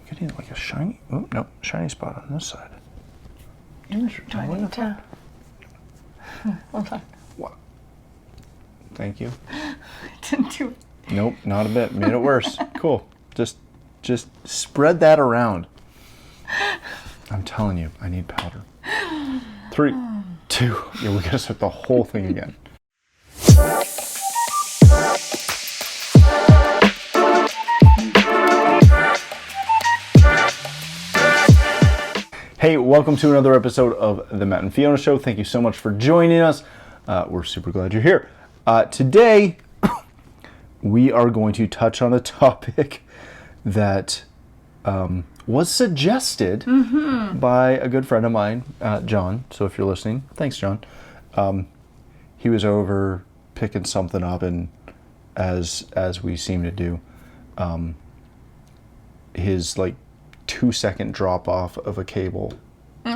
getting like a shiny, oh, no, shiny spot on this side. Do I need to? Hold on. What? Thank you. Didn't do it. Nope, not a bit. Made it worse. Cool. Just spread that around. I'm telling you, I need powder. 3, 2. Yeah, we gotta start the whole thing again. Hey, welcome to another episode of the Matt and Fiona Show. Thank you so much for joining us. We're super glad you're here. Today, we are going to touch on a topic that was suggested by a good friend of mine, John. So if you're listening, thanks, John. He was over picking something up, and as we seem to do, his like 2-second drop off of a cable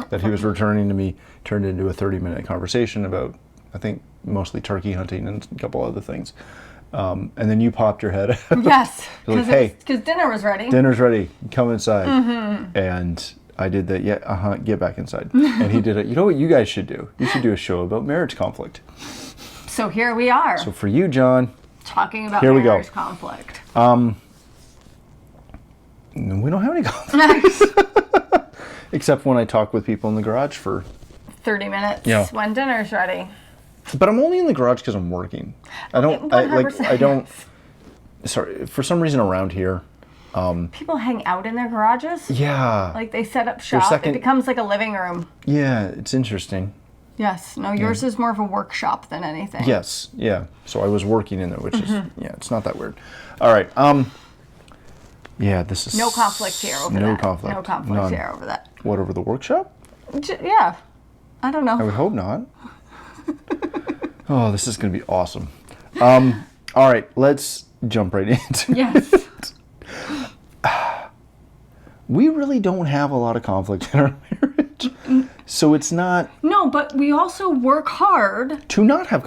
that he was returning to me turned into a 30-minute conversation about, I think, mostly turkey hunting and a couple other things. And then you popped your head out. Yes, like, hey, because dinner was ready. Dinner's ready. Come inside. And I did that. Yeah, get back inside. And he did it. You know what you guys should do? You should do a show about marriage conflict. So here we are. So for you, John, talking about here marriage conflict. We don't have any conflicts. Except when I talk with people in the garage for 30 minutes when dinner's ready. But I'm only in the garage because I'm working. I don't. Sorry, for some reason around here, people hang out in their garages. Yeah. Like they set up shop. It becomes like a living room. Yeah, it's interesting. Yes. No, yours is more of a workshop than anything. Yes. Yeah. So I was working in there, which is it's not that weird. All right. Yeah, this is no conflict here over that. No conflict. No conflict None. here over that. What, over the workshop? Yeah. I don't know. I would hope not. Oh, this is going to be awesome. All right, let's jump right into it. We really don't have a lot of conflict in our marriage. So it's not... No, but we also work hard... to not have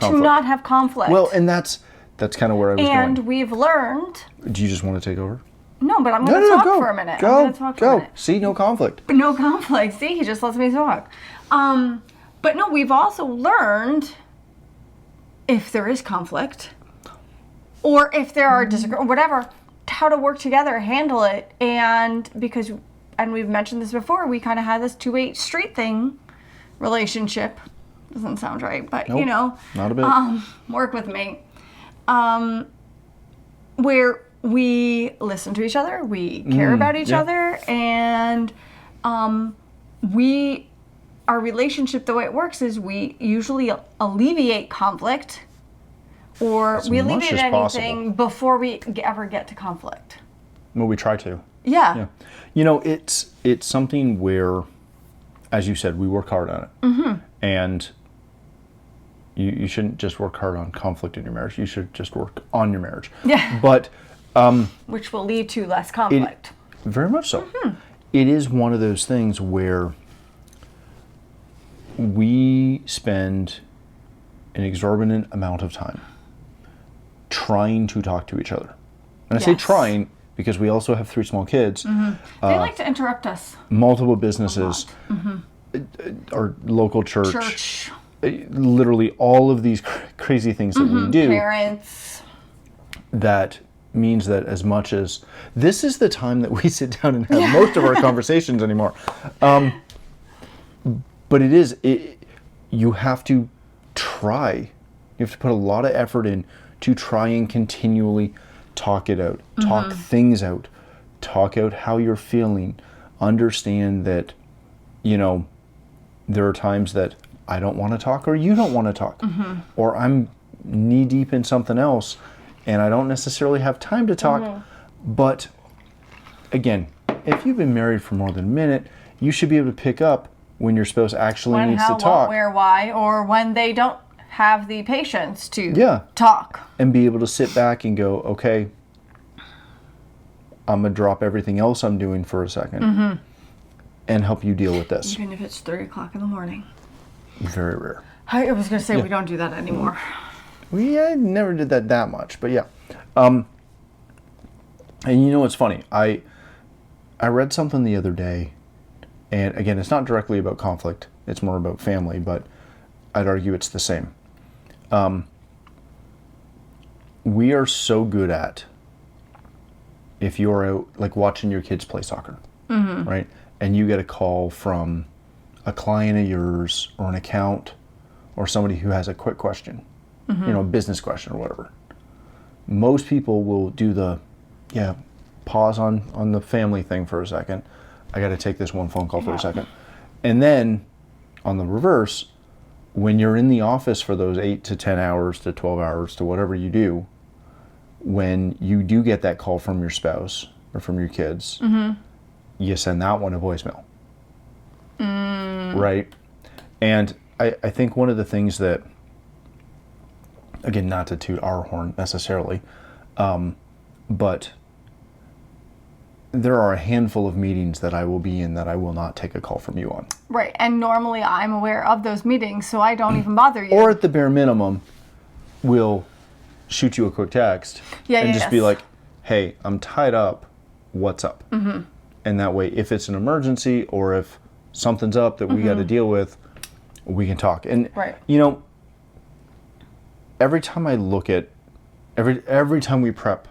conflict. Well, and that's kind of where I was going. And we've learned... Do you just want to take over? No, but I'm going to talk for a minute. Go. See, no conflict. No conflict. See, he just lets me talk. But no, we've also learned if there is conflict or if there are disagreements, whatever, how to work together, handle it. And we've mentioned this before, we kind of had this 2-8 street thing relationship. Doesn't sound right, but nope, not a bit. Work with me. Where we listen to each other, we care about each other, and our relationship, the way it works is we usually alleviate conflict, or we alleviate anything before we ever get to conflict. Well, we try to. Yeah. You know, it's something where, as you said, we work hard on it. And you shouldn't just work hard on conflict in your marriage. You should just work on your marriage. Yeah. But... which will lead to less conflict. Very much so. It is one of those things where we spend an exorbitant amount of time trying to talk to each other. And I say trying because we also have 3 small kids. They like to interrupt us. Multiple businesses, our local church. Literally all of these crazy things that we do. Parents. That means that as much as this is the time that we sit down and have most of our conversations anymore. But you have to try. You have to put a lot of effort in to try and continually talk it out, talk things out, talk out how you're feeling, understand that, there are times that I don't want to talk or you don't want to talk, or I'm knee deep in something else and I don't necessarily have time to talk. But again, if you've been married for more than a minute, you should be able to pick up when your spouse actually needs to talk. What, where, why, or when they don't have the patience to talk. And be able to sit back and go, okay, I'm going to drop everything else I'm doing for a second and help you deal with this. Even if it's 3 o'clock in the morning. Very rare. I was going to say we don't do that anymore. I never did that much, but yeah. And you know what's funny? I read something the other day, and again, it's not directly about conflict. It's more about family, but I'd argue it's the same. We are so good at, if you're out, like watching your kids play soccer, right? And you get a call from a client of yours or an account or somebody who has a quick question, a business question or whatever. Most people will do pause on the family thing for a second. I got to take this one phone call for a second. And then on the reverse, when you're in the office for those 8 to 10 hours to 12 hours to whatever you do, when you do get that call from your spouse or from your kids, you send that one a voicemail. Right? And I think one of the things that, again, not to toot our horn necessarily, but there are a handful of meetings that I will be in that I will not take a call from you on. Right. And normally I'm aware of those meetings, so I don't even bother you. Or at the bare minimum, we'll shoot you a quick text and just be like, hey, I'm tied up. What's up? And that way, if it's an emergency or if something's up that we got to deal with, we can talk. And, every time I look at, every time we prep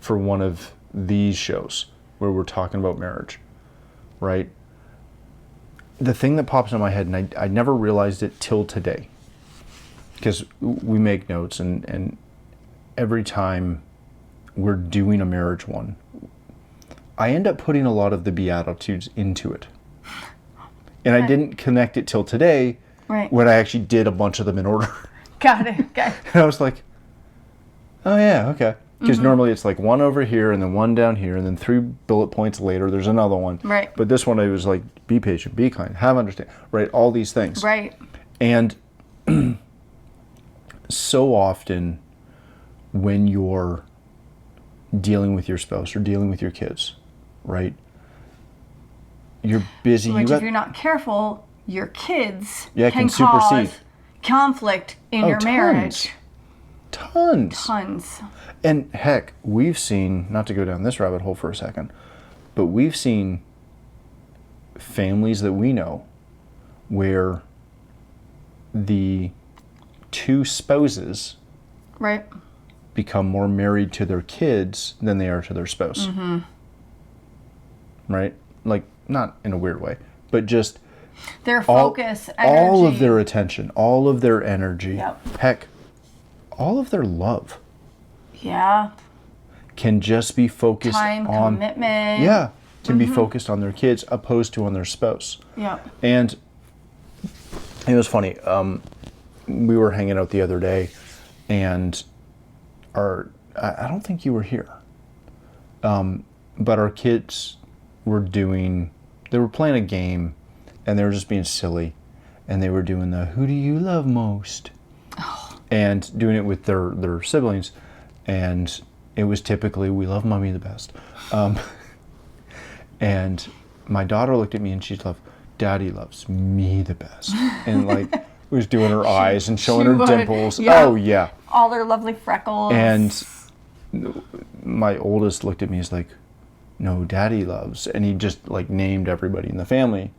for one of these shows where we're talking about marriage, right? The thing that pops in my head, and I never realized it till today, because we make notes, and every time we're doing a marriage one, I end up putting a lot of the Beatitudes into it. And I didn't connect it till today, when I actually did a bunch of them in order. Got it. Okay. And I was like, oh yeah, okay. Because normally it's like one over here and then one down here and then 3 bullet points later there's another one. Right. But this one I was like, be patient, be kind, have understanding, right? All these things. Right. And so often when you're dealing with your spouse or dealing with your kids, right? You're busy. Which, if you're not careful, your kids can supersede cause conflict in your marriage. Tons. And heck, we've seen, not to go down this rabbit hole for a second, but we've seen families that we know where the 2 spouses become more married to their kids than they are to their spouse. Right? Like, not in a weird way, but just their focus, energy. All of their attention, all of their energy, heck, all of their love. Yeah. Can just be focused on commitment. Yeah. Can be focused on their kids opposed to on their spouse. Yeah. And it was funny. We were hanging out the other day and I don't think you were here. But our kids were they were playing a game and they were just being silly. And they were doing the, who do you love most? And doing it with their siblings. And it was typically, we love mommy the best. And my daughter looked at me and she's like, daddy loves me the best. And like, was doing her eyes and showing her dimples. Yeah. Oh, yeah. All her lovely freckles. And my oldest looked at me and was like, no, daddy loves. And he just like named everybody in the family.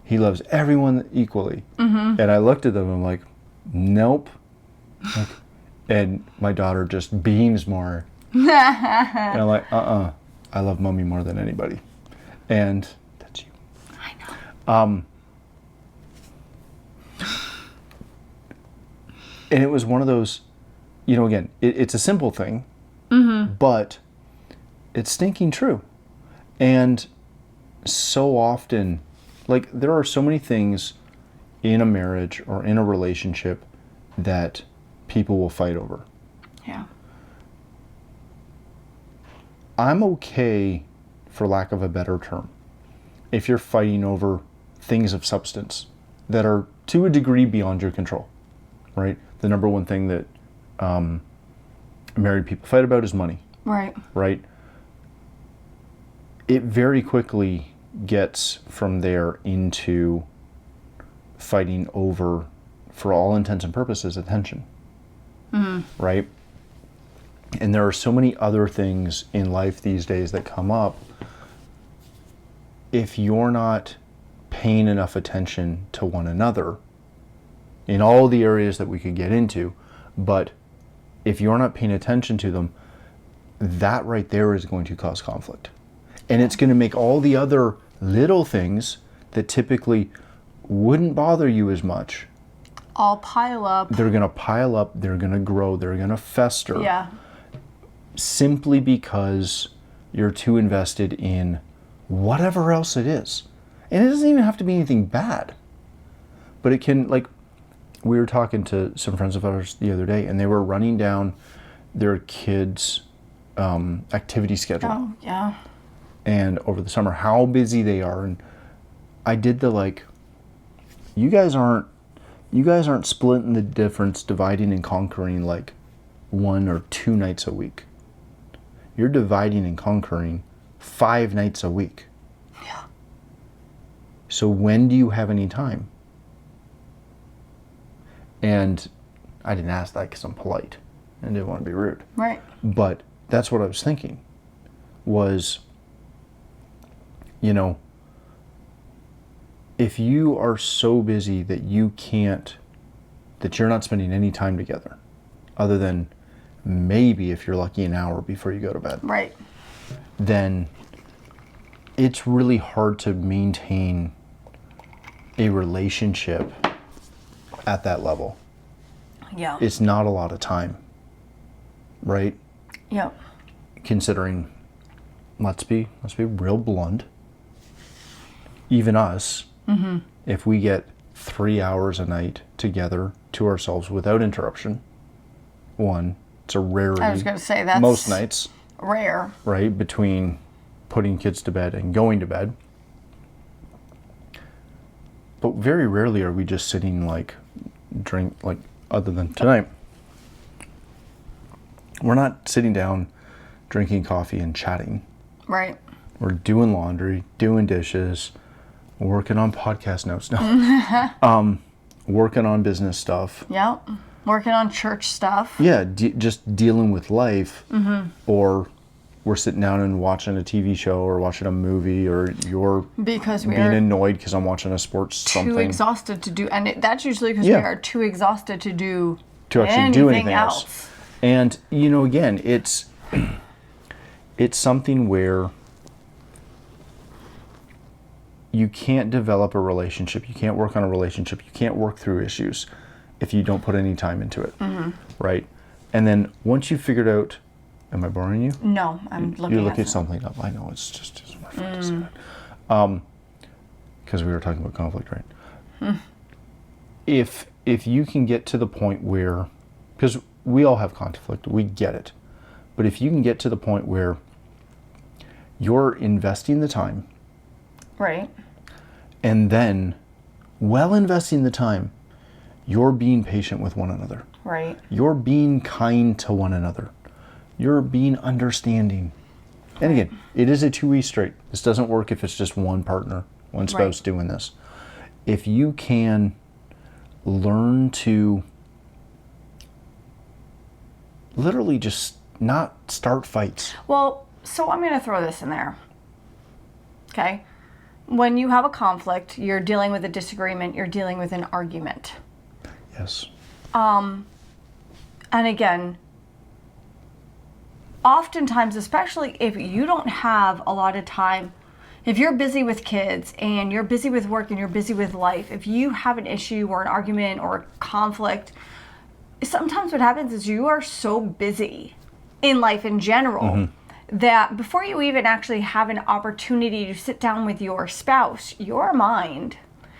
He loves everyone equally. And I looked at them and I'm like, nope. Like, and my daughter just beams more. And I'm like, I love mommy more than anybody. And that's you. I know. And it was one of those, again, it's a simple thing, but it's stinking true. And so often, like, there are so many things in a marriage or in a relationship that people will fight over. Yeah. I'm okay, for lack of a better term, if you're fighting over things of substance that are to a degree beyond your control, right? The number one thing that married people fight about is money. Right. Right? It very quickly gets from there into fighting over, for all intents and purposes, attention. Right? And there are so many other things in life these days that come up if you're not paying enough attention to one another in all the areas that we could get into, but if you're not paying attention to them, that right there is going to cause conflict. And it's going to make all the other little things that typically wouldn't bother you as much, all pile up. They're going to pile up, they're going to grow, they're going to fester. Yeah. Simply because you're too invested in whatever else it is. And it doesn't even have to be anything bad. But it can, like, we were talking to some friends of ours the other day, and they were running down their kids' activity schedule. Oh, yeah. And over the summer, how busy they are. And I did the, like, you guys aren't splitting the difference, dividing and conquering like 1 or 2 nights a week. You're dividing and conquering 5 nights a week. Yeah. So when do you have any time? And I didn't ask that because I'm polite and didn't want to be rude. Right. But that's what I was thinking was, you know, if you are so busy that that you're not spending any time together, other than maybe if you're lucky an hour before you go to bed, right, then it's really hard to maintain a relationship at that level. Yeah. It's not a lot of time, right? Yep. Considering, let's be real blunt. Even us, if we get 3 hours a night together to ourselves without interruption, one, it's a rarity. I was going to say that's most nights, rare. right? Between putting kids to bed and going to bed. But very rarely are we just sitting other than tonight. We're not sitting down, drinking coffee and chatting. Right. We're doing laundry, doing dishes, working on podcast notes now. Working on business stuff. Yep. Working on church stuff. Yeah, just dealing with life. Or we're sitting down and watching a TV show or watching a movie, or you're because we being are annoyed because I'm watching a sports something. too exhausted to do, and that's usually because Yeah. we are too exhausted to do to actually do anything else. And, you know, again, it's something where you can't develop a relationship, you can't work on a relationship, you can't work through issues if you don't put any time into it, right? And then once you've figured out, am I boring you? No, I'm looking You're looking at something up. I know, it's my friend to say that. Because we were talking about conflict, right? If you can get to the point where, because we all have conflict, we get it. But if you can get to the point where you're investing the time, right, and then, while investing the time, you're being patient with one another. right, You're being kind to one another. You're being understanding. And again, it is a two-way street. This doesn't work if it's just one partner, one spouse doing this. If you can learn to literally just not start fights. Well, so I'm going to throw this in there. Okay? When you have a conflict, you're dealing with a disagreement, you're dealing with an argument. Yes. And again, oftentimes, especially if you don't have a lot of time, if you're busy with kids and you're busy with work and you're busy with life, if you have an issue or an argument or a conflict, sometimes what happens is you are so busy in life in general that before you even actually have an opportunity to sit down with your spouse, your mind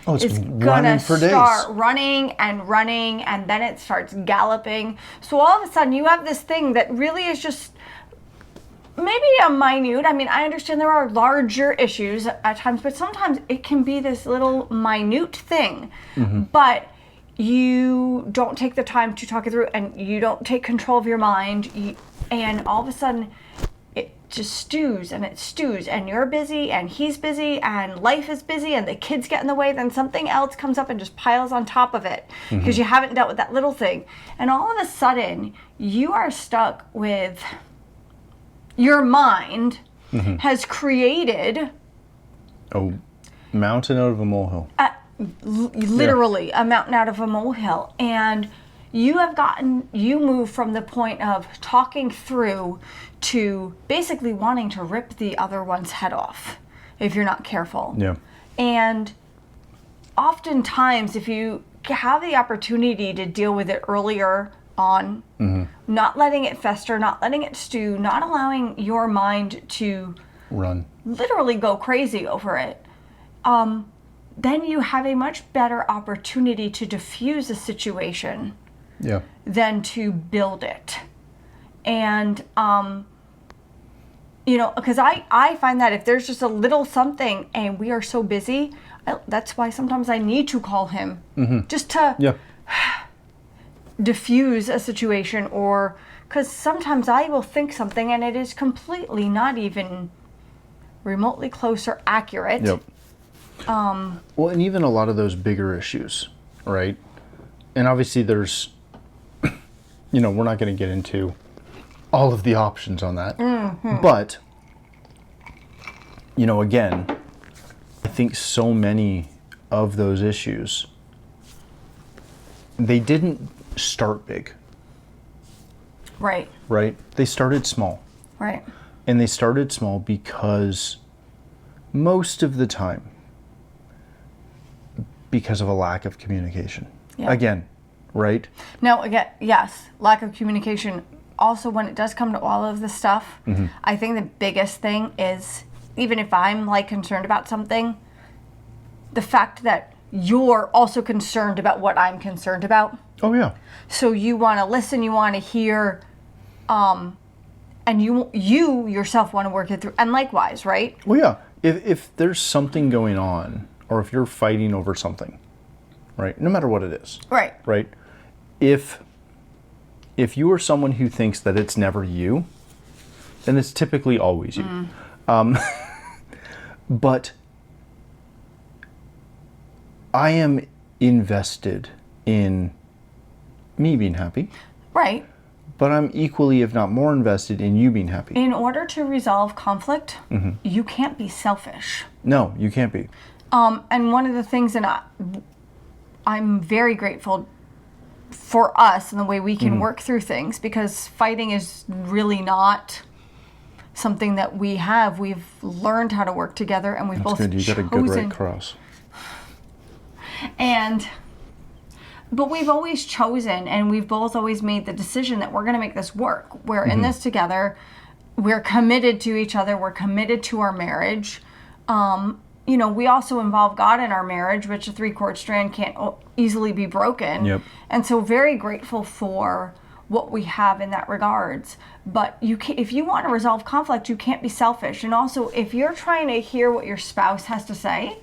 is gonna start running, and then it starts galloping. So all of a sudden you have this thing that really is just maybe a minute. I mean, I understand there are larger issues at times, but sometimes it can be this little minute thing. But you don't take the time to talk it through, and you don't take control of your mind, and all of a sudden it just stews, and you're busy, and he's busy, and life is busy, and the kids get in the way, then something else comes up and just piles on top of it because you haven't dealt with that little thing. And all of a sudden you are stuck with your mind has created A mountain out of a molehill. Literally a mountain out of a molehill. And you move from the point of talking through to basically wanting to rip the other one's head off if you're not careful. Yeah. And oftentimes, if you have the opportunity to deal with it earlier on, not letting it fester, not letting it stew, not allowing your mind to Run. literally go crazy over it, then you have a much better opportunity to diffuse a situation Yeah. than to build it. And, because I find that if there's just a little something and we are so busy, that's why sometimes I need to call him just to diffuse a situation, or because sometimes I will think something and it is completely not even remotely close or accurate. Yep. Well, and even a lot of those bigger issues, right? And obviously there's, we're not going to get into all of the options on that. But, again, I think so many of those issues, they didn't start big. Right. Right? They started small. Right. And they started small because most of the time, because of a lack of communication. Yeah. Again, right? Now, again, yes, lack of communication. Also, when it does come to all of this stuff, I think the biggest thing is, even if I'm concerned about something, the fact that you're also concerned about what I'm concerned about. Oh, yeah. So you want to listen, you want to hear, and you yourself want to work it through. And likewise, right? Well, yeah. If there's something going on, or if you're fighting over something, right? No matter what it is. Right. Right? If you are someone who thinks that it's never you, then it's typically always you. But I am invested in me being happy. Right. But I'm equally, if not more, invested in you being happy. In order to resolve conflict, you can't be selfish. No, you can't be. And one of the things that I'm very grateful for us and the way we can work through things, because fighting is really not something that we have. We've learned how to work together, and we've That's both good. You got a good chosen. right cross. But we've always chosen, and we've both always made the decision that we're going to make this work. We're in this together. We're committed to each other. We're committed to our marriage. We also involve God in our marriage, which a 3-chord strand can't easily be broken. Yep. And so very grateful for what we have in that regards. But if you want to resolve conflict, you can't be selfish. And also, if you're trying to hear what your spouse has to say,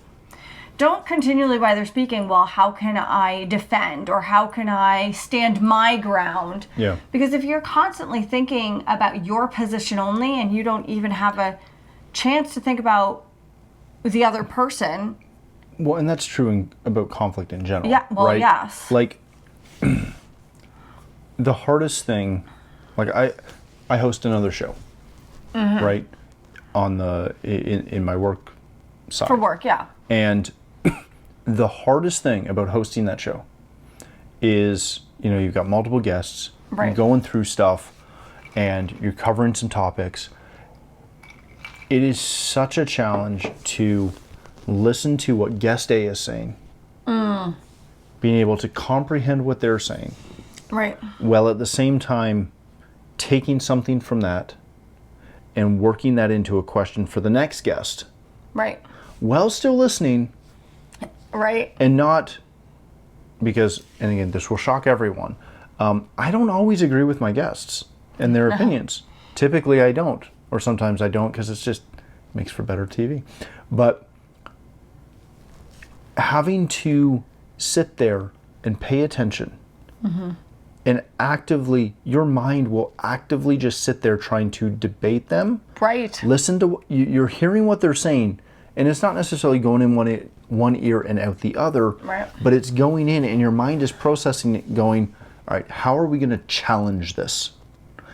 don't continually, while they're speaking, well, how can I defend, or how can I stand my ground? Yeah. Because if you're constantly thinking about your position only, and you don't even have a chance to think about the other person. Well, and that's true about conflict in general. Yeah, well, right? yes. The hardest thing, I host another show, right? On in my work side. For work, yeah. And the hardest thing about hosting that show is, you've got multiple guests, Right. you're going through stuff, and you're covering some topics. It is such a challenge to listen to what guest A is saying, being able to comprehend what they're saying, Right. while at the same time taking something from that and working that into a question for the next guest, Right. while still listening. Right. And not because, and again, this will shock everyone, I don't always agree with my guests and their opinions. Typically I don't, or sometimes I don't, because it's just makes for better TV. But having to sit there and pay attention, and actively, your mind will actively just sit there trying to debate them. Right. Listen to, you're hearing what they're saying, and it's not necessarily going in one ear and out the other, Right. but it's going in, and your mind is processing it, going, all right, how are we going to challenge this?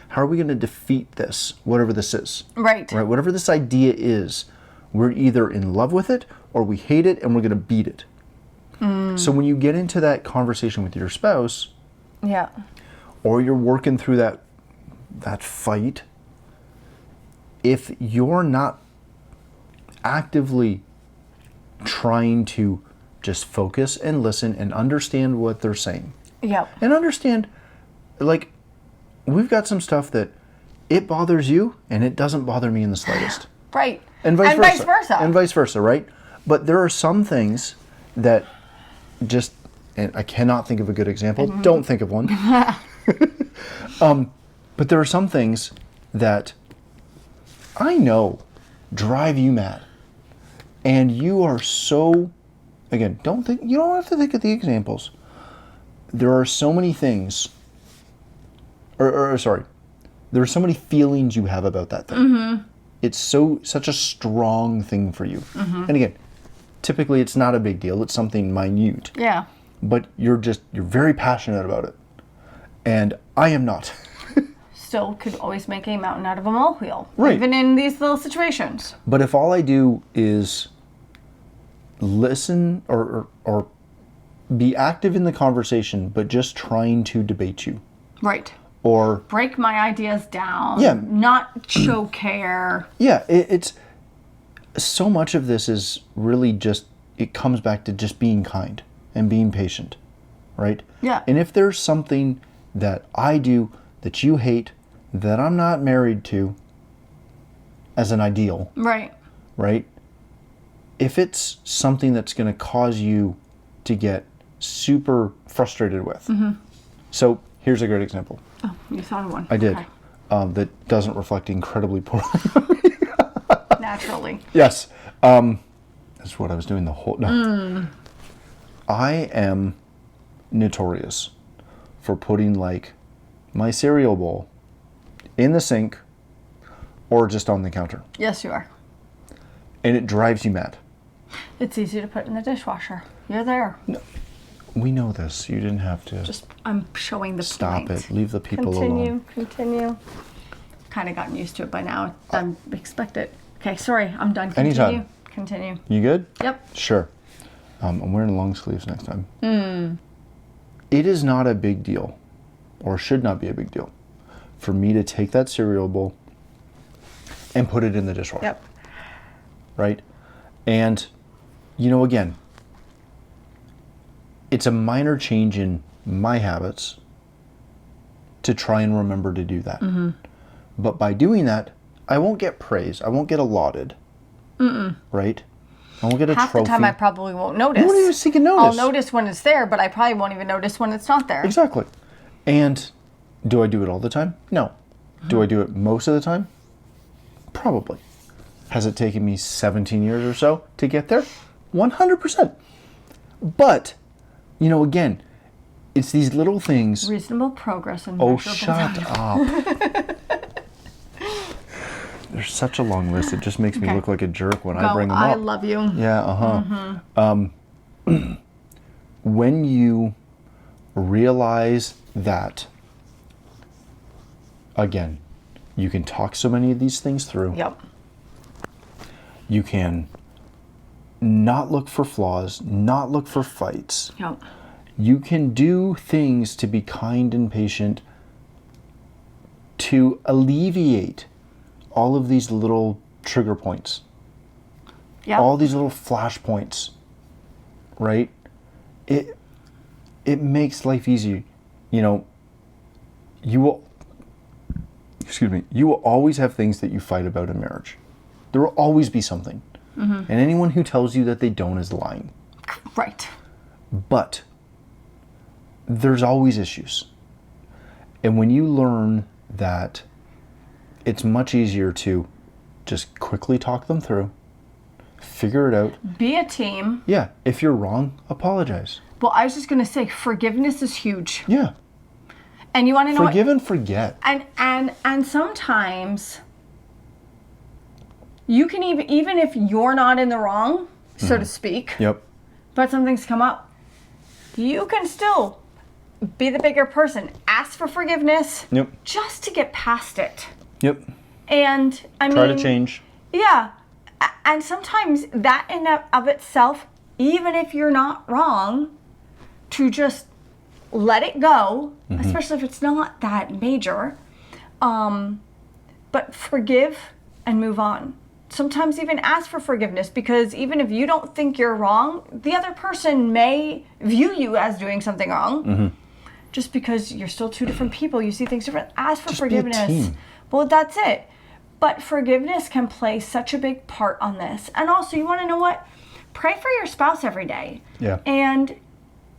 How are we going to defeat this, whatever this is? Right. Right, whatever this idea is, we're either in love with it or we hate it and we're going to beat it. So when you get into that conversation with your spouse, Yeah. or you're working through that fight, if you're not actively trying to just focus and listen and understand what they're saying, Yep. and understand, like, we've got some stuff that it bothers you and it doesn't bother me in the slightest. Right. And vice versa. And And vice versa, right? But there are some things that just, and I cannot think of a good example. Don't think of one. But there are some things that I know drive you mad. And you are so, again, you don't have to think of the examples. There are so many things, sorry, there are so many feelings you have about that thing. It's such a strong thing for you. And again, typically it's not a big deal. It's something minute. Yeah. But you're very passionate about it. And I am not. Still could always make a mountain out of a molehill. Right. Even in these little situations. But if all I do is listen or be active in the conversation, but just trying to debate you, Right. or Break my ideas down. Yeah. Not show care. yeah, it's so much of this is really just, it comes back to just being kind and being patient, right? Yeah. And if there's something that I do that you hate, that I'm not married to as an ideal, Right. right? If it's something that's going to cause you to get super frustrated with. So here's a great example. Oh, you thought of one. I did. Okay. That doesn't reflect incredibly poorly. Naturally. Yes. That's what I was doing the whole... No. I am notorious for putting, like, my cereal bowl in the sink or just on the counter. Yes, you are. And it drives you mad. It's easy to put in the dishwasher. You're there. We know this. You didn't have to... I'm showing the Stop point. it. Leave the people alone. Continue. Kind of gotten used to it by now. I expect it. Okay, sorry. I'm done. Anytime. Continue. You good? Yep. Sure. I'm wearing long sleeves next time. It is not a big deal, or should not be a big deal, for me to take that cereal bowl and put it in the dishwasher. Yep. Right? And, again, it's a minor change in my habits to try and remember to do that. But by doing that, I won't get praise. I won't get lauded. Right? I won't get a Half trophy. the time I probably won't notice. You won't even seek a notice. I'll notice when it's there, but I probably won't even notice when it's not there. Exactly. And do I do it all the time? No. Do I do it most of the time? Probably. Has it taken me 17 years or so to get there? 100%. But, again, it's these little things. Reasonable progress and Oh, measurable shut value. up. There's such a long list. It just makes me Okay. look like a jerk when Go, I bring them up. I love you. Yeah, when you realize that, again, you can talk so many of these things through. Yep. You can not look for flaws, not look for fights. Yep. You can do things to be kind and patient to alleviate all of these little trigger points. Yep. All these little flash points, right? It makes life easier. You will always have things that you fight about in marriage. There will always be something. And anyone who tells you that they don't is lying. Right. But there's always issues. And when you learn that it's much easier to just quickly talk them through, figure it out. Be a team. Yeah, if you're wrong, apologize. Well, I was just going to say, forgiveness is huge. Yeah. And you want to know Forgive and forget. And sometimes you can even if you're not in the wrong, so to speak, Yep. but something's come up, you can still be the bigger person. Ask for forgiveness. Yep. Just to get past it. Yep. And I Try mean, to change. Yeah. And sometimes that in and of itself, even if you're not wrong, to just let it go, especially if it's not that major, but forgive and move on. Sometimes even ask for forgiveness, because even if you don't think you're wrong, the other person may view you as doing something wrong. Just because you're still two different people, you see things different. Ask for Just forgiveness. be a team. Well, that's it. But forgiveness can play such a big part on this. And also, you want to know what? Pray for your spouse every day. Yeah. And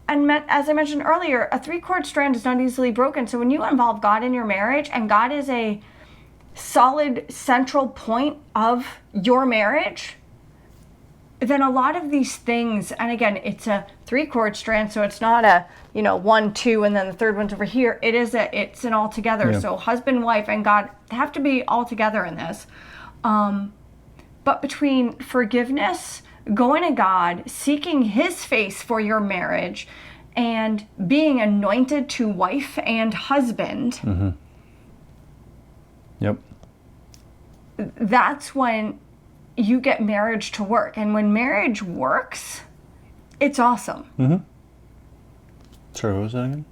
as I mentioned earlier, a 3-cord strand is not easily broken. So when you involve God in your marriage, and God is a solid central point of your marriage, then a lot of these things, and again, it's a 3-cord strand, so it's not a 1, 2, and then the third one's over here. It's an all together. Yeah. So husband, wife, and God have to be all together in this. But between forgiveness, going to God, seeking His face for your marriage, and being anointed to wife and husband, Yep. that's when you get marriage to work. And when marriage works, it's awesome. Sorry, what was that again?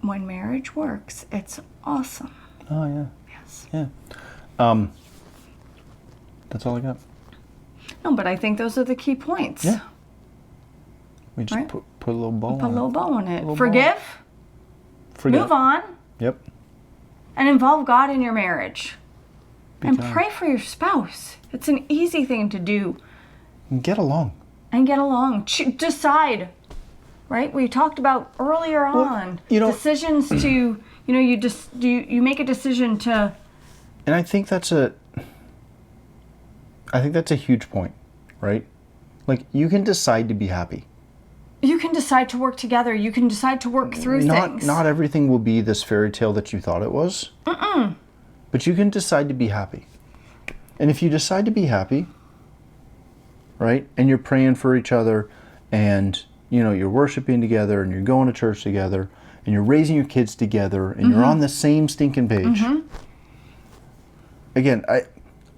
When marriage works, it's awesome. Oh, yeah. Yes. Yeah. That's all I got. No, but I think those are the key points. Yeah. We just Right. put a little bow Put a on little it. bow on it. Little Forgive, Forget. move on, Yep. and involve God in your marriage. Big And time. pray for your spouse. It's an easy thing to do. And get along. And get along. Decide. Right? We talked about earlier on. Decisions to, you make a decision to. And I think that's a huge point, right? Like, you can decide to be happy. You can decide to work together. You can decide to work through things. Not everything will be this fairy tale that you thought it was. But you can decide to be happy. And if you decide to be happy, right, and you're praying for each other, and you're worshiping together, and you're going to church together, and you're raising your kids together, and you're on the same stinking page. Again, I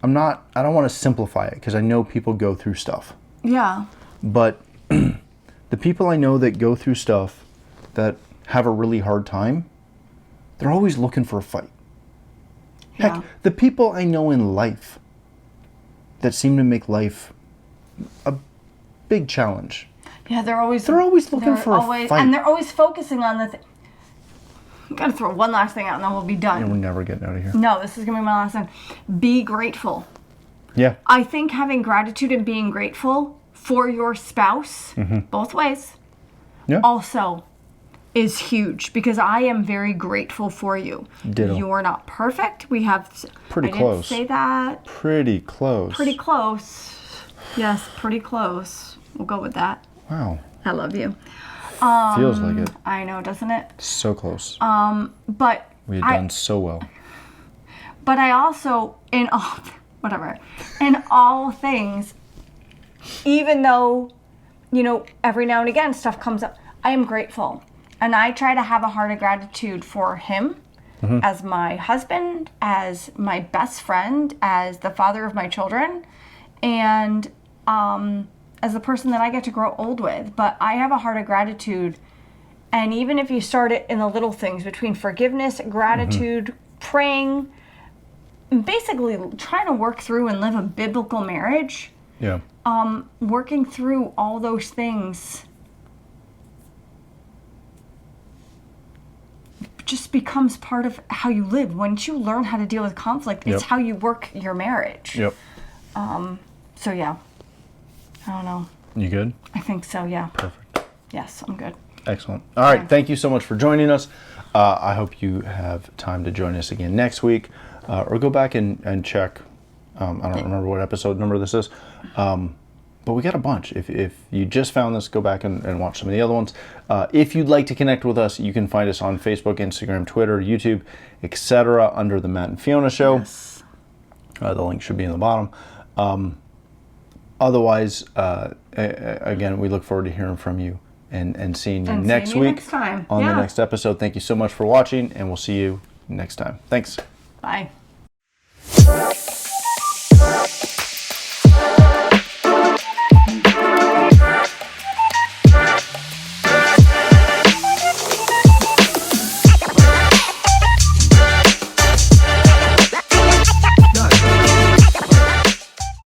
don't want to simplify it, because I know people go through stuff. Yeah. But the people I know that go through stuff that have a really hard time, they're always looking for a fight. Yeah. Heck, the people I know in life that seem to make life a big challenge, Yeah, they're always looking for a fight. And they're always focusing on the thing. I'm going to throw one last thing out and then we'll be done. And we're never getting out of here. No, this is going to be my last one. Be grateful. Yeah. I think having gratitude and being grateful for your spouse, both ways, Yeah. also is huge, because I am very grateful for you. Ditto. You're not perfect. We have... Pretty I close. didn't say that. Pretty close. Pretty close. Yes, pretty close. We'll go with that. Wow. I love you. Feels like it. I know, doesn't it? So close. But We had done so well. But I also, in all things, even though, every now and again stuff comes up, I am grateful. And I try to have a heart of gratitude for him as my husband, as my best friend, as the father of my children, and as the person that I get to grow old with. But I have a heart of gratitude. And even if you start it in the little things, between forgiveness, gratitude, praying, basically trying to work through and live a biblical marriage, Yeah. working through all those things just becomes part of how you live. Once you learn how to deal with conflict, it's Yep. how you work your marriage. Yep. So yeah, I don't know. You good? I think so, yeah. Perfect. Yes, I'm good. Excellent. All right. Yeah. Thank you so much for joining us. I hope you have time to join us again next week, or go back and check. I don't remember what episode number this is, but we got a bunch. If you just found this, go back and watch some of the other ones. If you'd like to connect with us, you can find us on Facebook, Instagram, Twitter, YouTube, etc. under the Matt and Fiona Show. Yes. The link should be in the bottom. Otherwise, again, we look forward to hearing from you and seeing you And next seeing you week next time. on the Yeah. next episode. Thank you so much for watching, and we'll see you next time. Thanks. Bye.